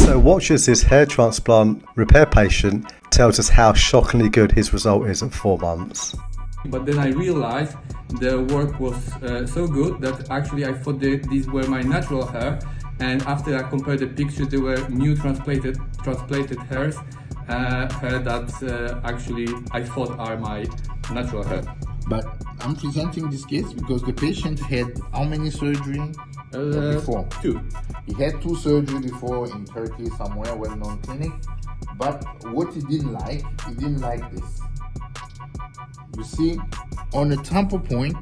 So watch as this hair transplant repair patient tells us how shockingly good his result is at 4 months. But then I realized the work was so good that actually I thought that these were my natural hair, and after I compared the pictures, they were new transplanted hairs, hair that actually I thought are my natural hair. But I'm presenting this case because the patient had how many surgery before? 2. He had 2 surgery before in Turkey, somewhere well-known clinic. But what he didn't like this. You see, on the temple point,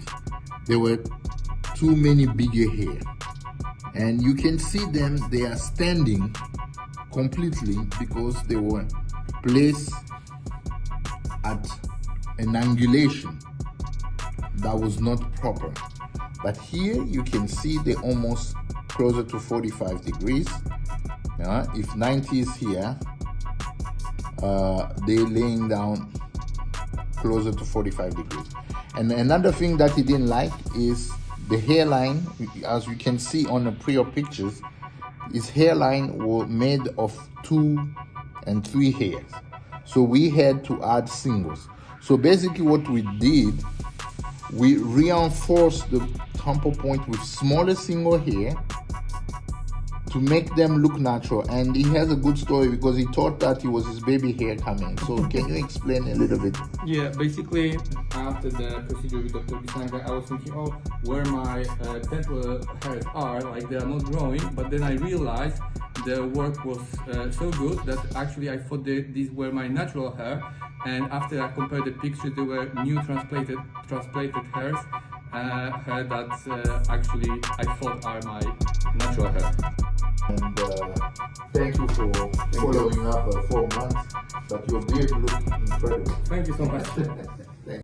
there were too many bigger hair. And you can see them, they are standing completely because they were placed at an angulation that was not proper. But here you can see they almost closer to 45 degrees. If 90 is here, they're laying down closer to 45 degrees. And another thing that he didn't like is the hairline. As you can see on the prior pictures, his hairline were made of 2 and 3 hairs. So we had to add singles. So basically what we did, we reinforced the temple point with smaller single hair to make them look natural. And he has a good story because he thought that it was his baby hair coming. So can you explain a little bit? Yeah, basically after the procedure with Dr. Bisanga, I was thinking, oh, where my temporal hairs are, like they are not growing. But then I realized the work was so good that actually I thought that these were my natural hair. And after I compared the pictures, they were new transplanted hairs, hair that actually I thought are my natural hair. And thank you for following up 4 months, but your beard looks incredible. Thank you so much.